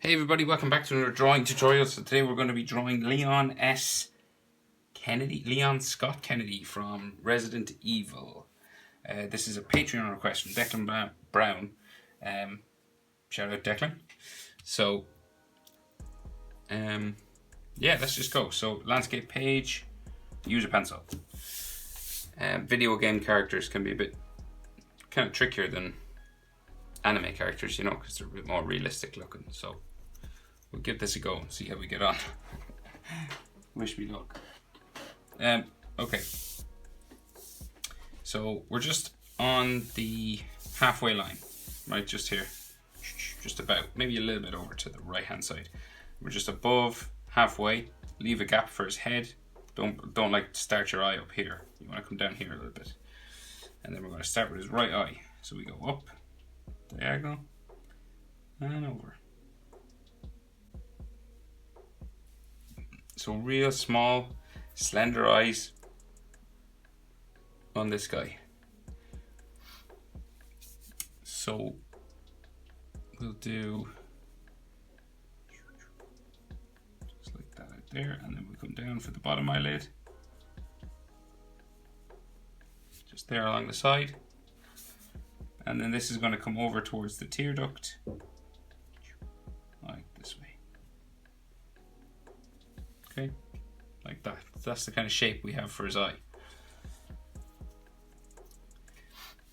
Hey everybody, welcome back to another drawing tutorial. So today we're going to be drawing Leon Scott Kennedy from Resident Evil. This is a Patreon request from Declan Brown. Shout out Declan. So, yeah, let's just go. So, landscape page, use a pencil. Video game characters can be a bit kind of trickier than anime characters, you know, because they're a bit more realistic looking. So we'll give this a go and see how we get on. Wish me luck. Okay. So we're just on the halfway line, right? Just here, just about, maybe a little bit over to the right hand side. We're just above halfway. Leave a gap for his head. Don't like start your eye up here. You want to come down here a little bit, and then we're going to start with his right eye. So we go up, diagonal, and over. So real small, slender eyes on this guy. So we'll do just like that out there, and then we'll come down for the bottom eyelid. Just there along the side. And then this is going to come over towards the tear duct, like this way. Okay, like that. That's the kind of shape we have for his eye.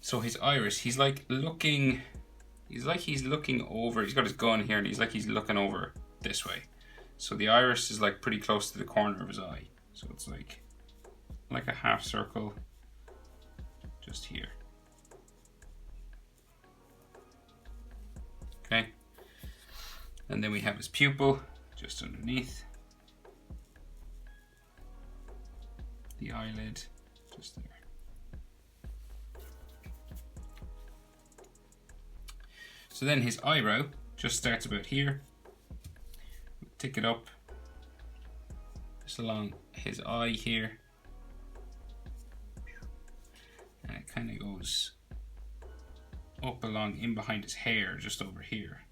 So his iris, he's looking over, he's got his gun here and he's looking over this way. So the iris is like pretty close to the corner of his eye. So it's like a half circle just here. Okay. And then we have his pupil just underneath. The eyelid just there. So then his eyebrow just starts about here. Tick it up just along his eye here, and it kind of goes up along in behind his hair just over here.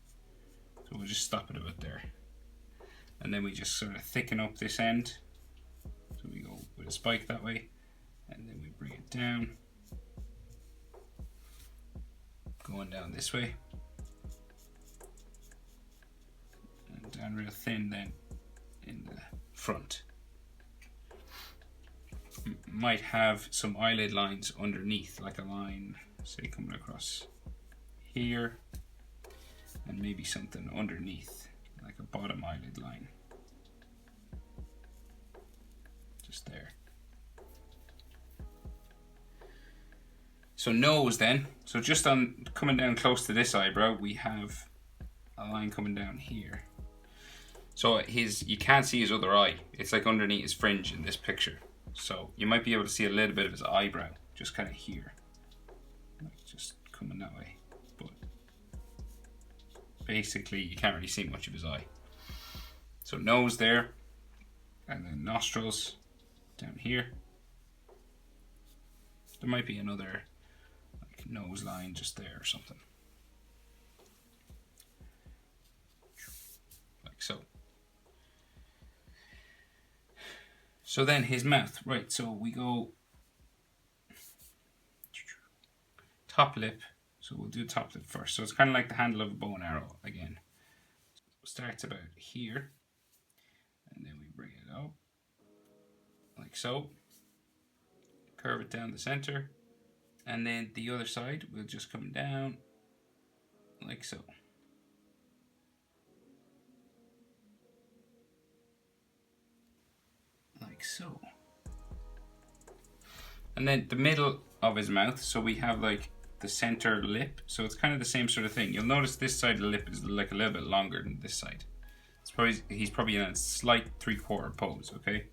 So we'll just stop it about there, and then we just sort of thicken up this end. So we go with a spike that way, and then we bring it down, going down this way, and down real thin then in the front. Might have some eyelid lines underneath, like a line, say, coming across here, and maybe something underneath, like a bottom eyelid line. Just there. So nose then. So just on coming down close to this eyebrow, we have a line coming down here. So you can't see his other eye. It's like underneath his fringe in this picture. So you might be able to see a little bit of his eyebrow, just kind of here. Like just coming that way. But basically you can't really see much of his eye. So nose there, and then nostrils down here. There might be another like nose line just there or something. Like so. So then his mouth, right, so we go top lip. So we'll do top lip first. So it's kind of like the handle of a bow and arrow again. So it starts about here, and then we bring it up like so. Curve it down the center, and then the other side will just come down like so. Like so. And then the middle of his mouth, so we have like the center lip, so it's kind of the same sort of thing. You'll notice this side of the lip is like a little bit longer than this side. He's probably in a slight 3/4 pose, okay?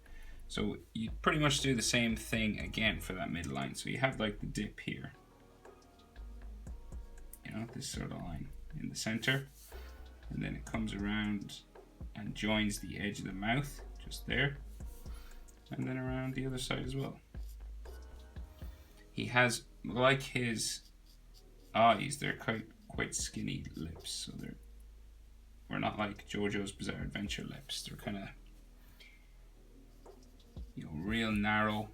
So you pretty much do the same thing again for that midline. So you have like the dip here, you know, this sort of line in the center, and then it comes around and joins the edge of the mouth just there, and then around the other side as well. He has, like his eyes, they're quite skinny lips, so we're not like JoJo's Bizarre Adventure lips. They're kind of, you know, real narrow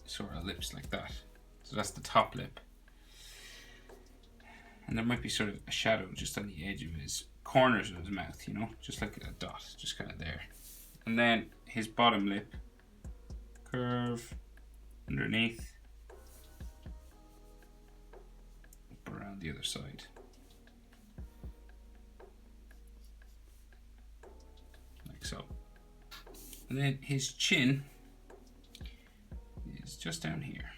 sort of lips like that. So that's the top lip. And there might be sort of a shadow just on the edge of his corners of his mouth, you know, just like a dot, just kind of there. And then his bottom lip, curve underneath, up around the other side. Like so. And then his chin is just down here.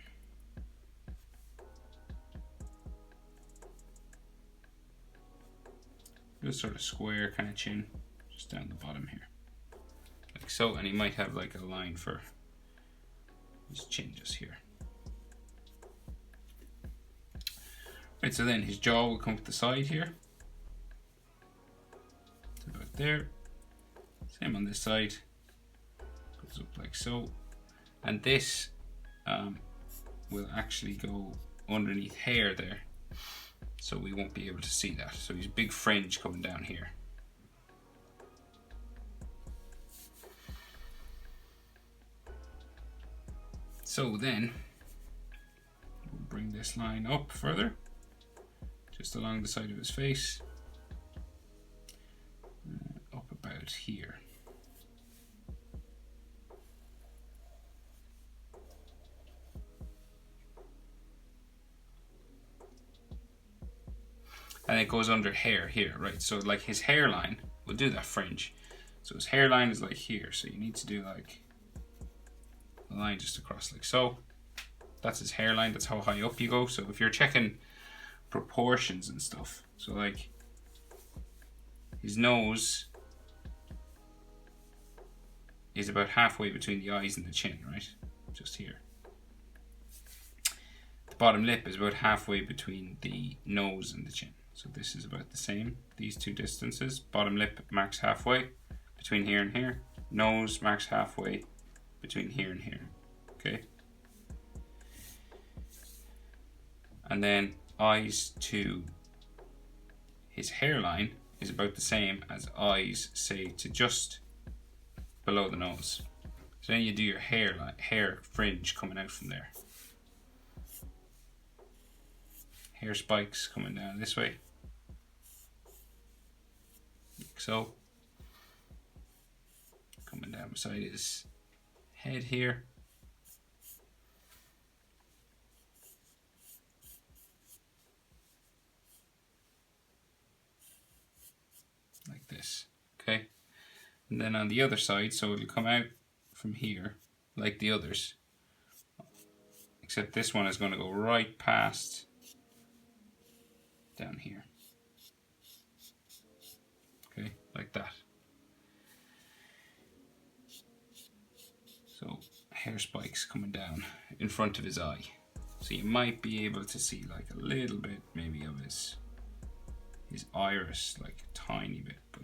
Just sort of square kind of chin, just down the bottom here. Like so, and he might have like a line for his chin just here. Right, so then his jaw will come to the side here. It's about there. Same on this side. Goes up like so. And this will actually go underneath hair there. So we won't be able to see that. So he's a big fringe coming down here. So then we'll bring this line up further, just along the side of his face, up about here. And it goes under hair here, right? So like his hairline will do that fringe. So his hairline is like here. So you need to do like a line just across like so. That's his hairline. That's how high up you go. So if you're checking proportions and stuff, so like his nose is about halfway between the eyes and the chin, right? Just here. The bottom lip is about halfway between the nose and the chin. So this is about the same, these two distances. Bottom lip marks halfway between here and here. Nose marks halfway between here and here, okay? And then eyes to his hairline is about the same as eyes, say, to just below the nose. So then you do your hair fringe coming out from there. Hair spikes coming down this way. Like so. Coming down beside his head here. Like this, okay? And then on the other side, so it'll come out from here like the others. Except this one is going to go right past down here. Okay, like that. So hair spikes coming down in front of his eye. So you might be able to see like a little bit maybe of his iris, like a tiny bit, but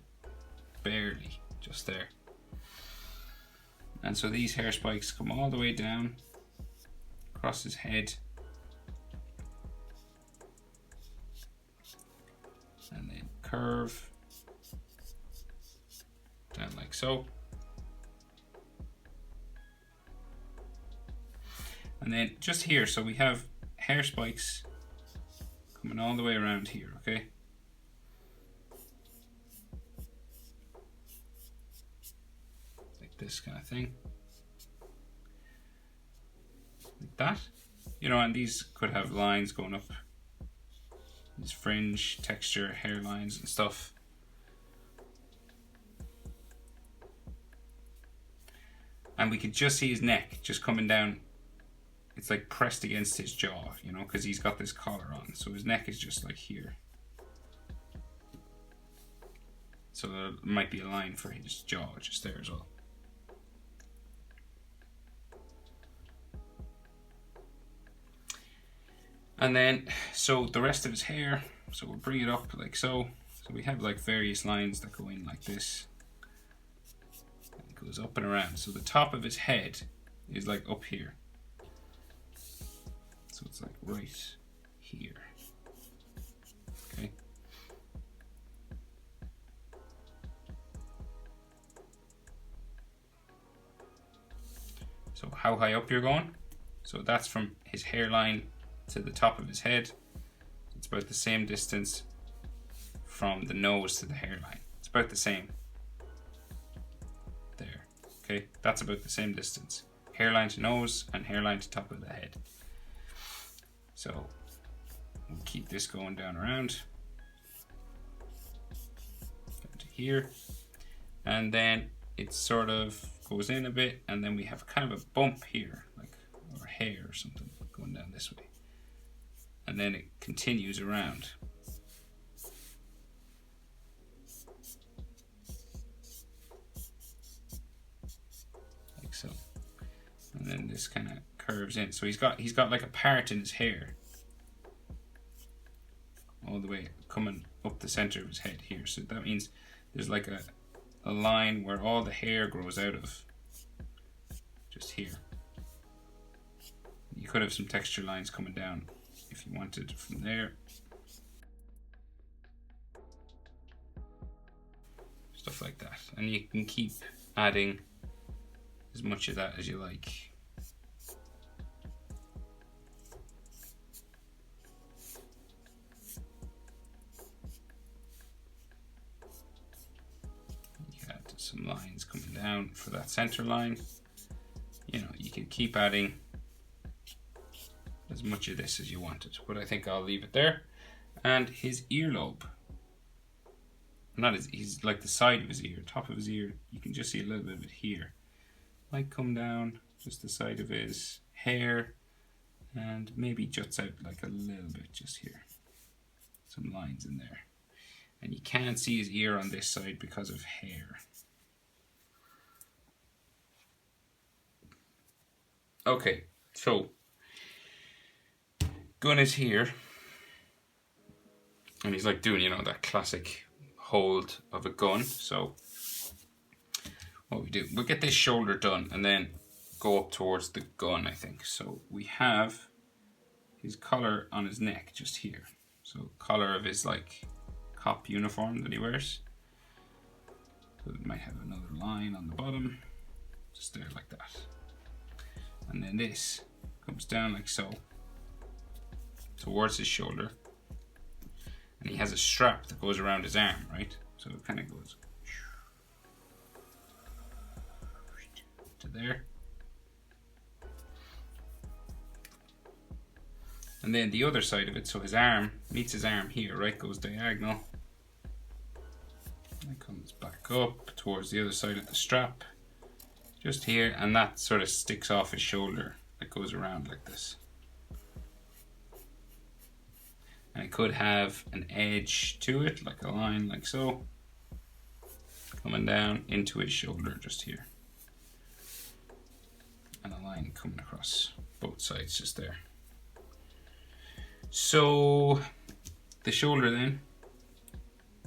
barely, just there. And so these hair spikes come all the way down across his head. And then curve down like so. And then just here, so we have hair spikes coming all the way around here, okay? Like this kind of thing. Like that. You know, and these could have lines going up. These fringe, texture, hairlines and stuff. And we could just see his neck just coming down. It's like pressed against his jaw, you know, because he's got this collar on. So his neck is just like here. So there might be a line for his jaw just there as well. And then, so the rest of his hair, so we'll bring it up like so. So we have like various lines that go in like this. And it goes up and around. So the top of his head is like up here. So it's like right here, okay? So how high up you're going. So that's from his hairline to the top of his head. It's about the same distance from the nose to the hairline. It's about the same. There. Okay, that's about the same distance. Hairline to nose and hairline to top of the head. So we'll keep this going down around. Down to here. And then it sort of goes in a bit, and then we have kind of a bump here, like or hair or something going down this way. And then it continues around. Like so. And then this kind of curves in. So he's got like a part in his hair. All the way coming up the center of his head here. So that means there's like a line where all the hair grows out of. Just here. You could have some texture lines coming down if you wanted from there. Stuff like that. And you can keep adding as much of that as you like. You add some lines coming down for that center line. You know, you can keep adding as much of this as you wanted, but I think I'll leave it there. And his earlobe, he's like the side of his ear, top of his ear, you can just see a little bit of it here. Might come down just the side of his hair and maybe juts out like a little bit just here. Some lines in there. And you can't see his ear on this side because of hair. Okay, so gun is here, and he's like doing, you know, that classic hold of a gun. So what we do, we'll get this shoulder done and then go up towards the gun, I think. So we have his collar on his neck just here. So collar of his like cop uniform that he wears. So it might have another line on the bottom, just there like that. And then this comes down like so towards his shoulder, and he has a strap that goes around his arm, right? So it kind of goes to there, and then the other side of it, so his arm meets his arm here, right? Goes diagonal and comes back up towards the other side of the strap, just here, and that sort of sticks off his shoulder. It goes around like this. And it could have an edge to it, like a line like so, coming down into his shoulder just here. And a line coming across both sides just there. So the shoulder then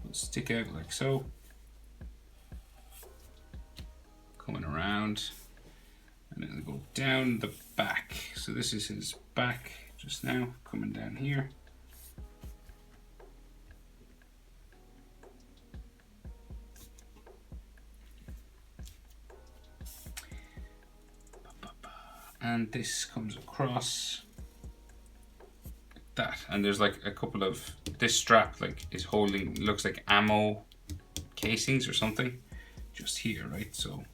will stick out like so, coming around, and then it'll go down the back. So this is his back just now, coming down here. And this comes across like that, and there's like a couple of, this strap like is holding, looks like ammo casings or something just here, right? So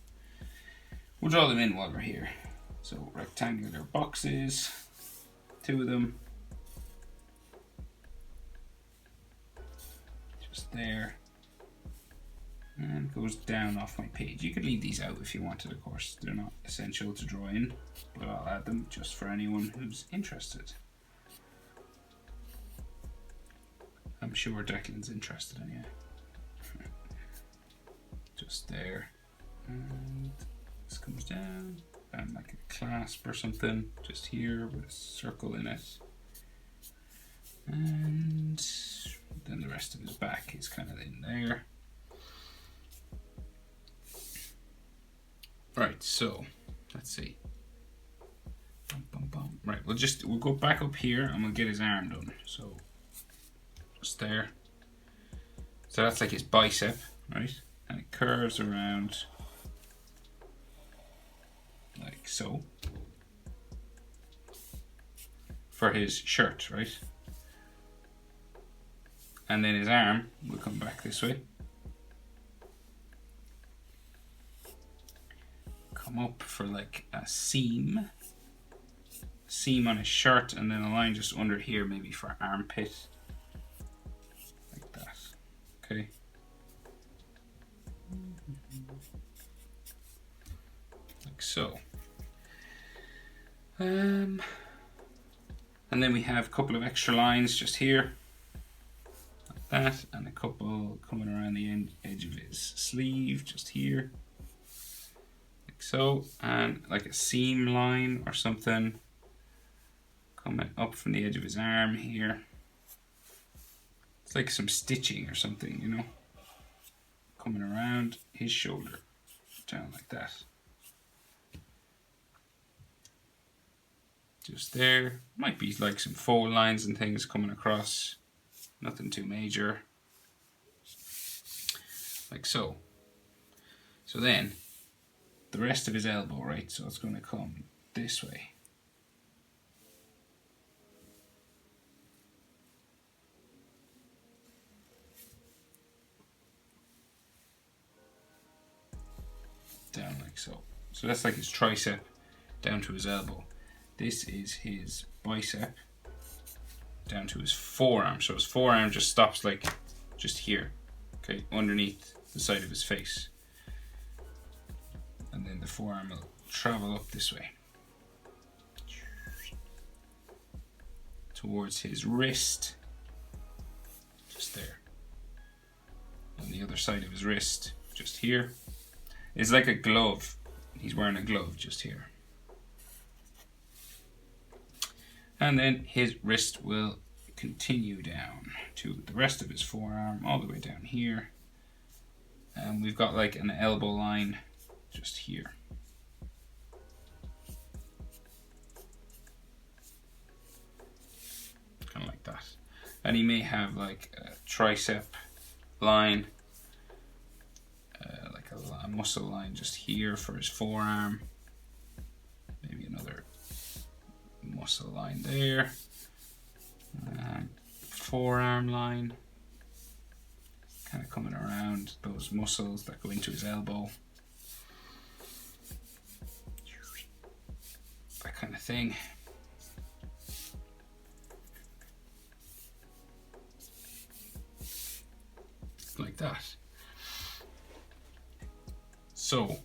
we'll draw them in while we're here. So rectangular boxes, 2 of them, just there, and goes down off my page. You could leave these out if you wanted, of course. They're not essential to draw in, but I'll add them just for anyone who's interested. I'm sure Declan's interested anyway. Just there, and this comes down, and like a clasp or something, just here with a circle in it. And then the rest of his back is kind of in there. Right, so let's see. Bum, bum, bum. Right, we'll go back up here and we'll get his arm done. So just there. So that's like his bicep, right? And it curves around like like so, for his shirt, right? And then his arm will come back this way, come up for like a seam on his shirt, and then a line just under here, maybe for armpit, like that. Okay. Like so. And then we have a couple of extra lines just here, like that, and a couple coming around the edge of his sleeve, just here, like so, and like a seam line or something coming up from the edge of his arm here. It's like some stitching or something, you know, coming around his shoulder, down like that. Just there. Might be like some fold lines and things coming across. Nothing too major. Like so. So then, the rest of his elbow, right? So it's going to come this way. Down like so. So that's like his tricep down to his elbow. This is his bicep down to his forearm. So his forearm just stops like just here, okay, underneath the side of his face. And then the forearm will travel up this way towards his wrist, just there. On the other side of his wrist, just here. It's like a glove. He's wearing a glove just here. And then his wrist will continue down to the rest of his forearm, all the way down here. And we've got like an elbow line just here. Kind of like that. And he may have like a tricep line, like a muscle line just here for his forearm. Maybe another muscle line there. Forearm line. Kind of coming around those muscles that go into his elbow. That kind of thing. Like that. So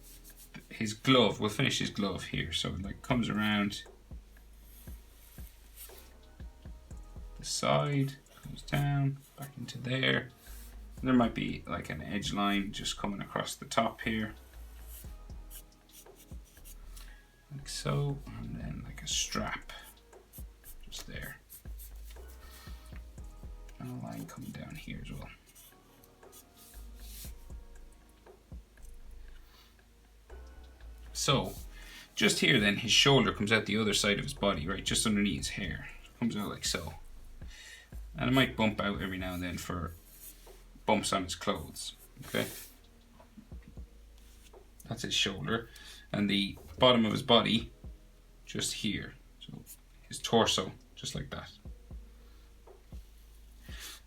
his glove, we'll finish his glove here. So it like comes around the side, comes down, back into there. There might be like an edge line just coming across the top here. Like so, and then like a strap just there. And a line coming down here as well. So, just here then, his shoulder comes out the other side of his body, right, just underneath his hair. Comes out like so. And it might bump out every now and then for bumps on his clothes, okay? That's his shoulder. And the bottom of his body, just here. So, his torso, just like that.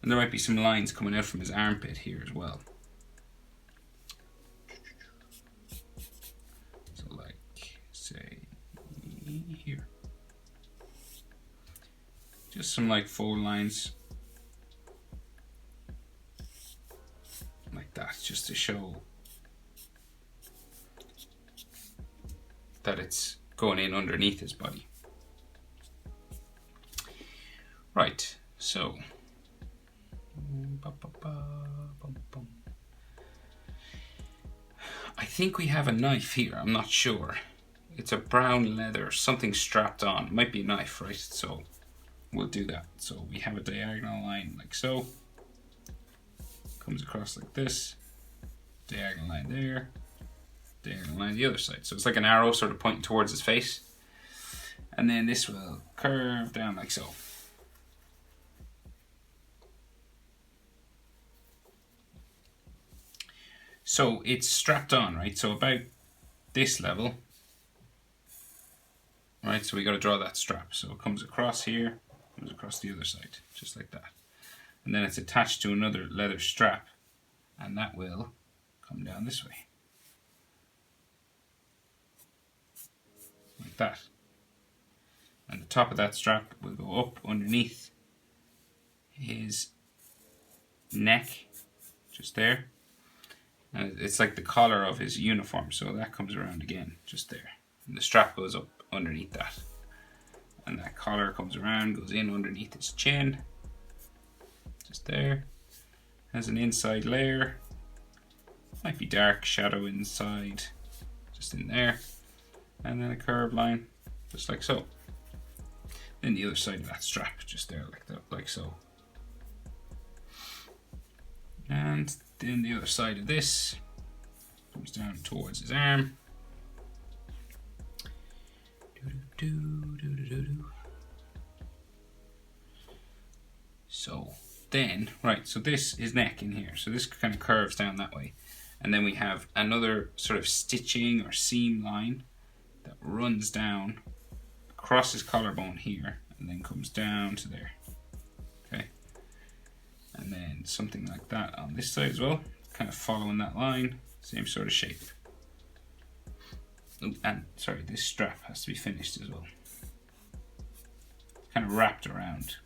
And there might be some lines coming out from his armpit here as well. Say here, just some like fold lines like that, just to show that it's going in underneath his body. Right, so I think we have a knife here, I'm not sure. It's a brown leather, something strapped on. It might be a knife, right? So we'll do that. So we have a diagonal line like so. Comes across like this. Diagonal line there. Diagonal line the other side. So it's like an arrow sort of pointing towards his face. And then this will curve down like so. So it's strapped on, right? So about this level. right? So we got to draw that strap. So it comes across here, comes across the other side, just like that. And then it's attached to another leather strap, and that will come down this way, like that. And the top of that strap will go up underneath his neck, just there. And it's like the collar of his uniform, so that comes around again, just there. And the strap goes up underneath that. And that collar comes around, goes in underneath his chin, just there. Has an inside layer, might be dark shadow inside, just in there. And then a curved line, just like so. Then the other side of that strap, just there, like that, like so. And then the other side of this comes down towards his arm. So then, right, so this is neck in here. So this kind of curves down that way. And then we have another sort of stitching or seam line that runs down across his collarbone here and then comes down to there. Okay. And then something like that on this side as well, kind of following that line, same sort of shape. Oh, and sorry, this strap has to be finished as well. Kind of wrapped around,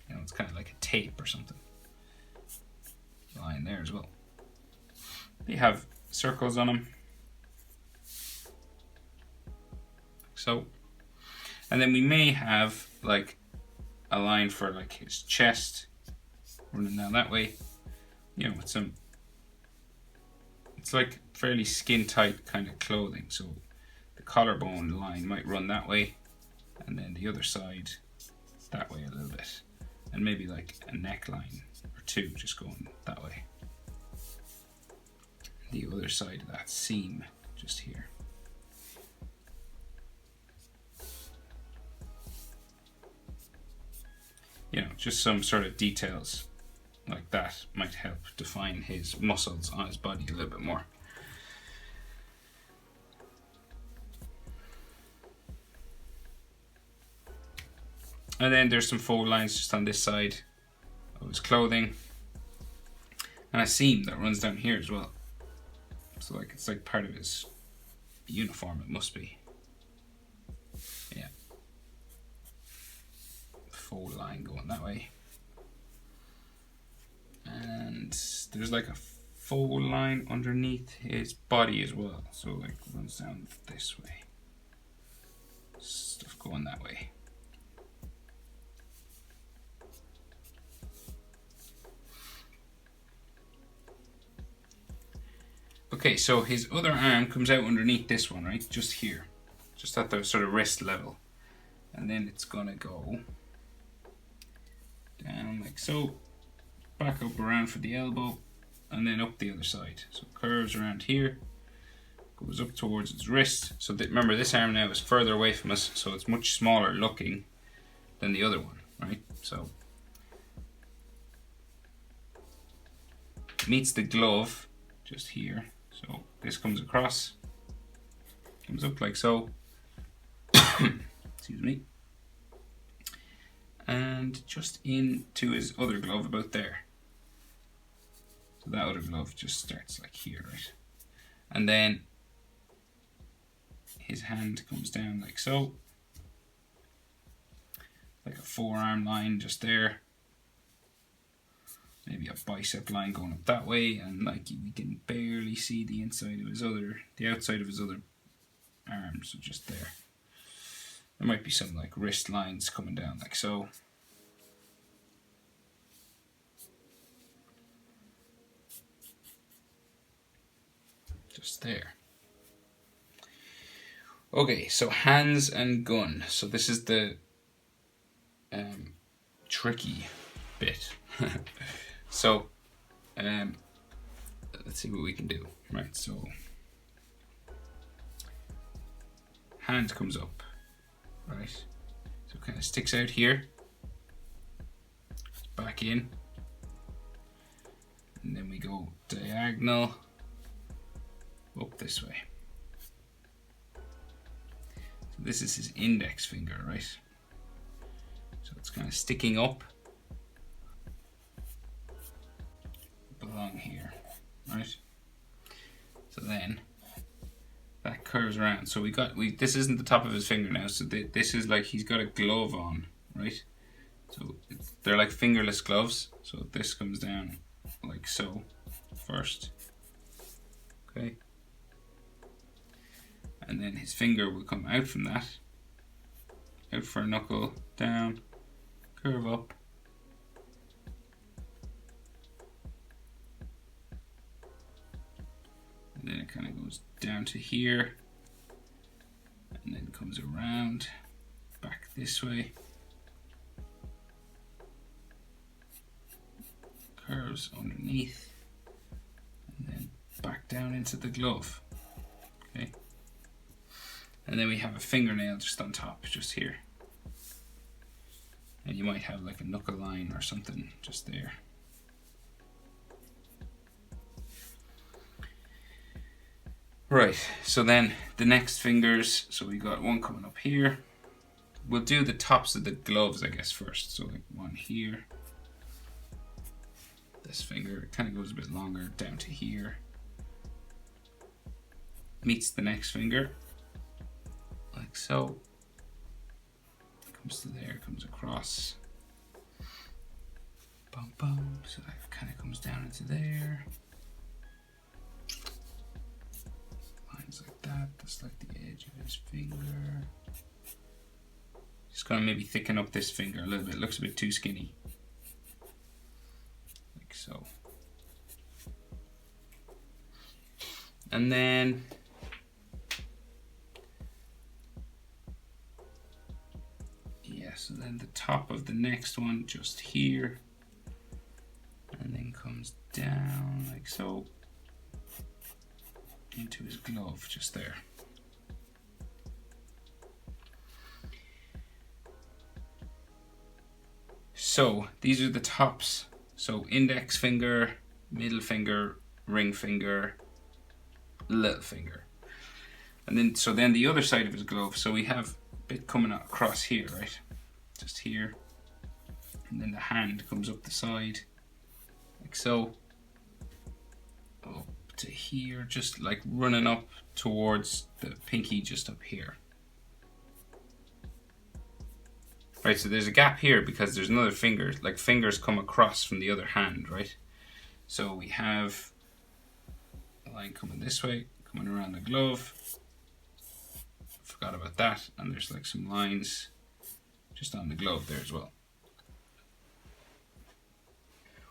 you know, it's kind of like a tape or something. Line there as well. They have circles on them, like so. And then we may have like a line for like his chest running down that way, you know, with some, it's like fairly skin tight kind of clothing, so the collarbone line might run that way and then the other side that way a little bit, and maybe like a neckline or two just going that way. The other side of that seam just here. You know, just some sort of details like that might help define his muscles on his body a little bit more. And then there's some fold lines just on this side of his clothing, and a seam that runs down here as well. So like it's like part of his uniform, it must be. Yeah. Fold line going that way. And there's like a fold line underneath his body as well. So like runs down this way. Stuff going that way. Okay, so his other arm comes out underneath this one, right? Just here. Just at the sort of wrist level. And then it's gonna go down like so. Back up around for the elbow. And then up the other side. So it curves around here. Goes up towards its wrist. So that, remember, this arm now is further away from us. So it's much smaller looking than the other one, right? So meets the glove just here. So this comes across, comes up like so, excuse me, and just into his other glove about there. So that other glove just starts like here, right? And then his hand comes down like so, like a forearm line just there. Maybe a bicep line going up that way, and like we can barely see the inside of his other, the outside of his other arm, so just there. There might be some like wrist lines coming down like so. Just there. Okay, so hands and gun. So this is the tricky bit. So, let's see what we can do. Right, so hand comes up, right? So it kind of sticks out here, back in, and then we go diagonal up this way. So this is his index finger, right? So it's kind of sticking up along here, right? So then that curves around. So this isn't the top of his finger now. So this is like he's got a glove on, right? So they're like fingerless gloves. So this comes down like so first, okay? And then his finger will come out from that, out for a knuckle, down, curve up. And then it kind of goes down to here, and then comes around, back this way. Curves underneath, and then back down into the glove, okay? And then we have a fingernail just on top, just here. And you might have like a knuckle line or something just there. Right, so then the next fingers, so we got one coming up here. We'll do the tops of the gloves, I guess, first. So like one here. This finger, it kind of goes a bit longer down to here. Meets the next finger, like so. Comes to there, comes across. Boom, boom. So that kind of comes down into there. Lines like that. That's like the edge of his finger. Just gonna maybe thicken up this finger a little bit. It looks a bit too skinny. Like so. And then so then the top of the next one just here, and then comes down like so into his glove just there. So these are the tops. So index finger, middle finger, ring finger, little finger. And then so then the other side of his glove, so we have a bit coming across here, right? Just here, and then the hand comes up the side like so, up to here, just like running up towards the pinky just up here. Right, so there's a gap here because there's another finger, like fingers come across from the other hand, right? So we have a line coming this way, coming around the glove. Forgot about that, and there's like some lines just on the glove there as well.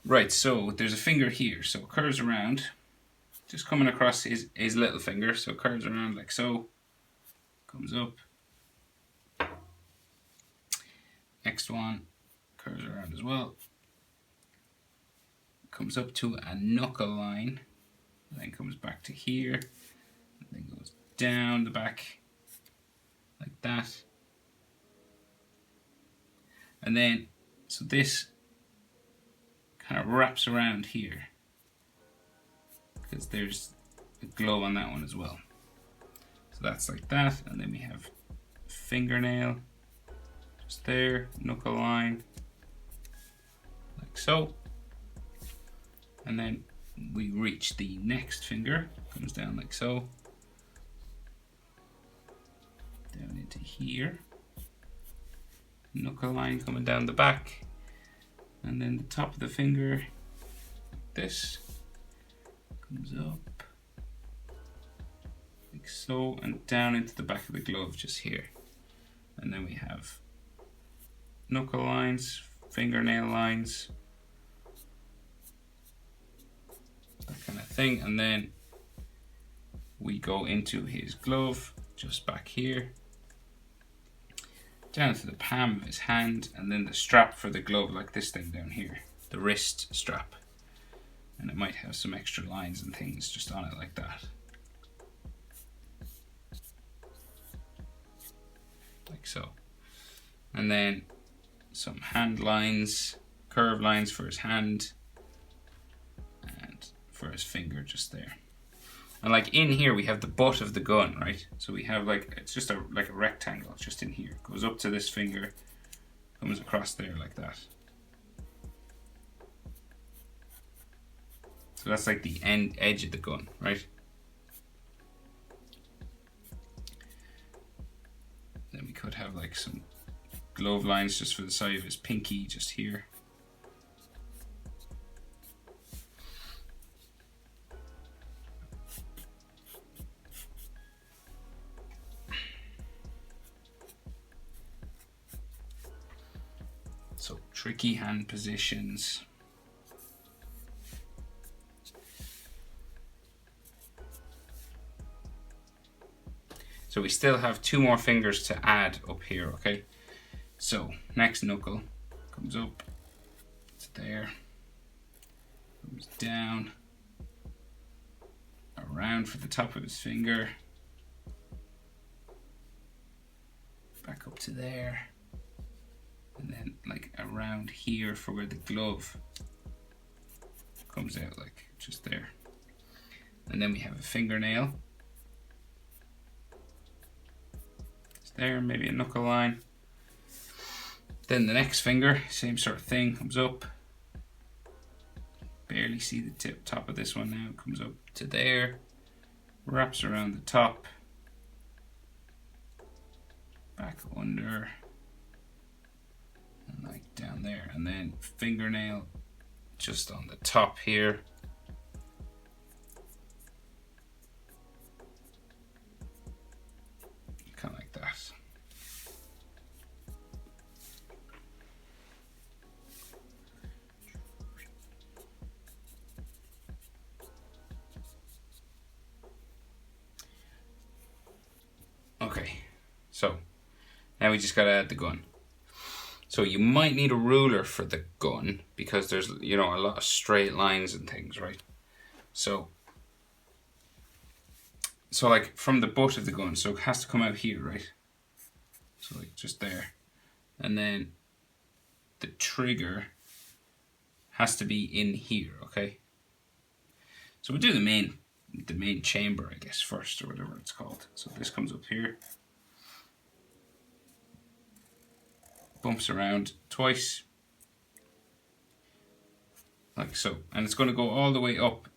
Right, so there's a finger here, so it curves around, just coming across his little finger, so it curves around like so, comes up. Next one curves around as well, comes up to a knuckle line, then comes back to here, and then goes down the back like that. And then, so this kind of wraps around here because there's a glove on that one as well. So that's like that, and then we have fingernail just there, knuckle line, like so. And then we reach the next finger, comes down like so, down into here. Knuckle line coming down the back, and then the top of the finger, like this, comes up, like so, and down into the back of the glove just here. And then we have knuckle lines, fingernail lines, that kind of thing, and then we go into his glove, just back here, down to the palm of his hand, and then the strap for the glove, like this thing down here, the wrist strap, and it might have some extra lines and things just on it like that, like so. And then some hand lines, curve lines for his hand and for his finger just there. And like in here we have the butt of the gun, right? So we have like, it's just like a rectangle just in here. Goes up to this finger, comes across there like that. So that's like the edge of the gun, right? Then we could have like some glove lines just for the side of his pinky, just here. So tricky hand positions. So we still have 2 more fingers to add up here, okay? So next knuckle comes up to there, comes down, around for the top of his finger, back up to there, and then like around here for where the glove comes out, like just there. And then we have a fingernail. It's there, maybe a knuckle line. Then the next finger, same sort of thing, comes up. Barely see the top of this one now, comes up to there, wraps around the top, back under, and like down there, and then fingernail just on the top here. Kind of like that. Okay, so now we just gotta add the gun. So you might need a ruler for the gun because there's, you know, a lot of straight lines and things, right? So like from the butt of the gun, so it has to come out here, right? So like just there. And then the trigger has to be in here, okay? So we'll do the main chamber, I guess, first, or whatever it's called. So this comes up here, bumps around twice, like so, and it's going to go all the way up,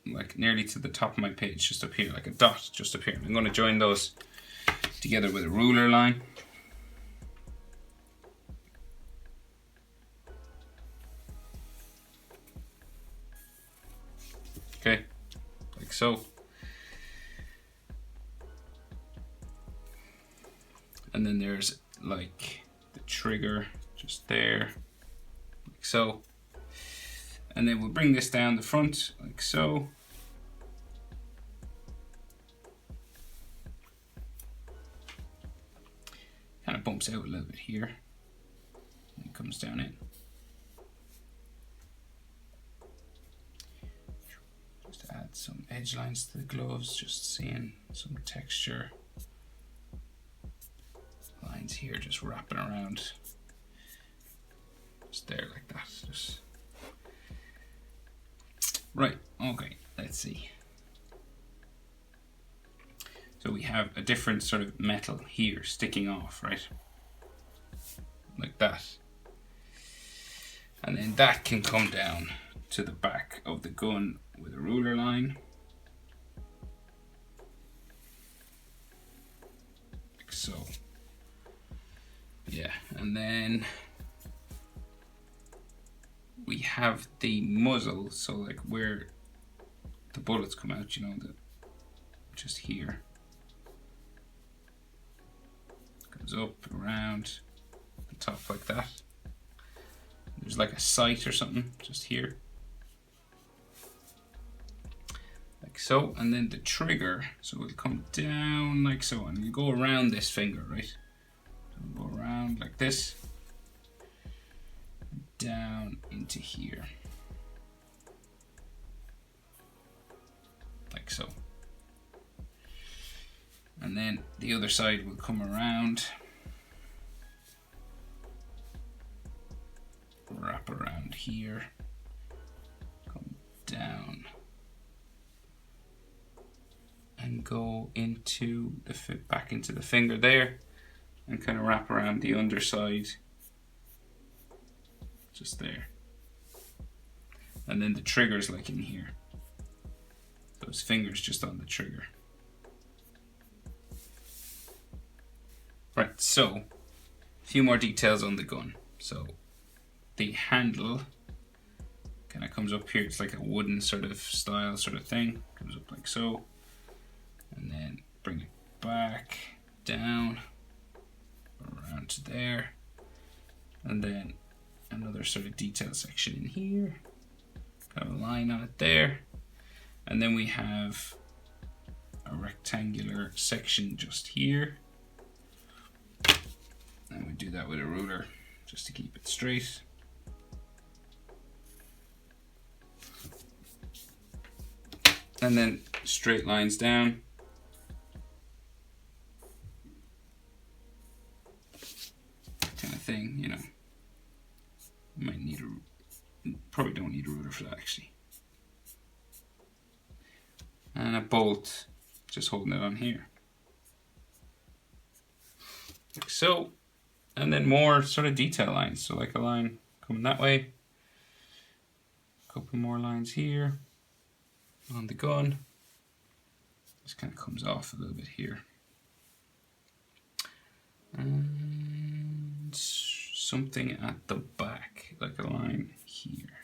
like nearly to the top of my page, just up here, like a dot just up here. I'm going to join those together with a ruler line. Okay, like so. And then there's like the trigger just there, like so. And then we'll bring this down the front, like so. Kind of bumps out a little bit here. And it comes down in. Just add some edge lines to the gloves, just seeing some texture. Lines here, just wrapping around. Just there, like that. Just right, okay, let's see. So we have a different sort of metal here sticking off, right? Like that. And then that can come down to the back of the gun with a ruler line. Like so. Yeah, and then we have the muzzle, so like where the bullets come out, you know, just here. Goes up, around, the top like that. There's like a sight or something just here. Like so, and then the trigger, so it'll come down like so, and you go around this finger, right? So we'll go around like this, down into here. Like so. And then the other side will come around, wrap around here, come down go into back into the finger there and kind of wrap around the underside, just there. And then the trigger's like in here. So his finger's just on the trigger. Right, so a few more details on the gun. So the handle kind of comes up here. It's like a wooden sort of style sort of thing. Comes up like so. And then bring it back, down, around to there. And then another sort of detail section in here. Got a line on it there. And then we have a rectangular section just here. And we do that with a ruler just to keep it straight. And then straight lines down. Kind of thing, you know. You might need probably don't need a ruler for that actually. And a bolt just holding it on here. Like so. And then more sort of detail lines. So like a line coming that way. A couple more lines here on the gun. This kind of comes off a little bit here. And something at the back, like a line here.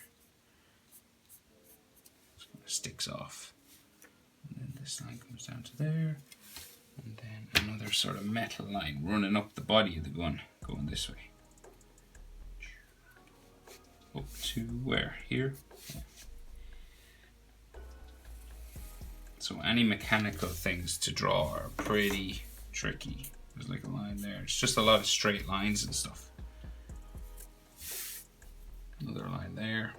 Just kind of sticks off. And then this line comes down to there. And then another sort of metal line running up the body of the gun, going this way. Up to where? Here? Yeah. So any mechanical things to draw are pretty tricky. There's like a line there. It's just a lot of straight lines and stuff. Another line there.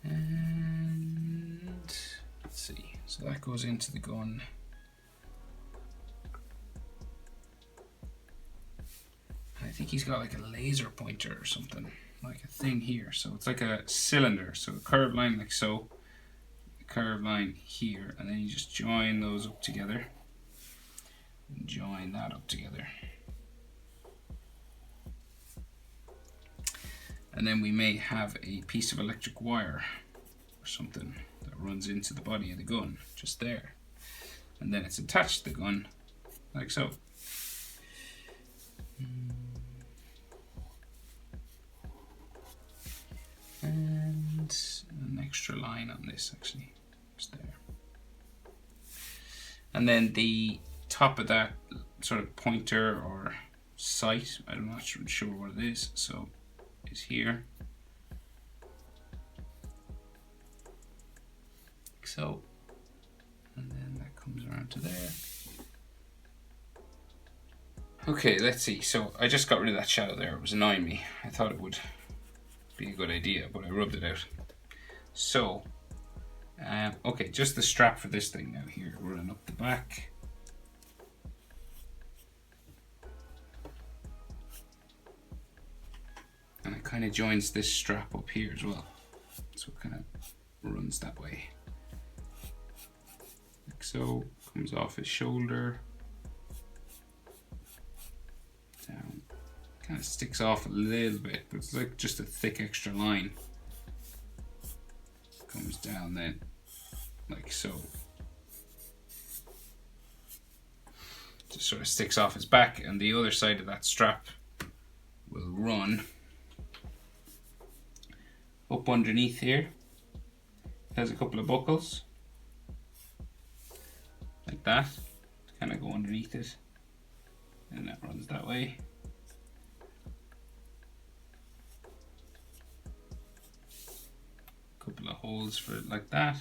And let's see. So that goes into the gun. I think he's got like a laser pointer or something, like a thing here. So it's like a cylinder. So a curved line like so, a curved line here, and then you just join those up together. And join that up together. And then we may have a piece of electric wire or something that runs into the body of the gun, just there. And then it's attached to the gun, like so. And an extra line on this actually, just there. And then the top of that sort of pointer or sight, I'm not sure what it is, so is here. Like so. And then that comes around to there. Okay, let's see. So I just got rid of that shadow there. It was annoying me. I thought it would be a good idea, but I rubbed it out. So, okay, just the strap for this thing now here, running up the back. And it kind of joins this strap up here as well. So it kind of runs that way. Like so, comes off his shoulder. Down. Kind of sticks off a little bit, but it's like just a thick extra line. Comes down then, like so. Just sort of sticks off his back, and the other side of that strap will run up underneath here. It has a couple of buckles, like that, to kind of go underneath it, and that runs that way. Couple of holes for it like that.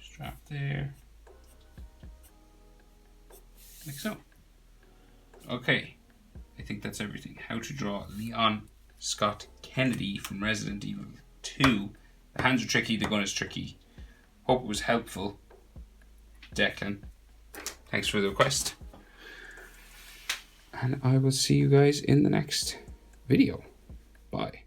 Strap there. Like so. Okay, I think that's everything. How to draw Leon Scott Kennedy from Resident Evil 2. The hands are tricky, the gun is tricky. Hope it was helpful. Declan, thanks for the request. And I will see you guys in the next video. Bye.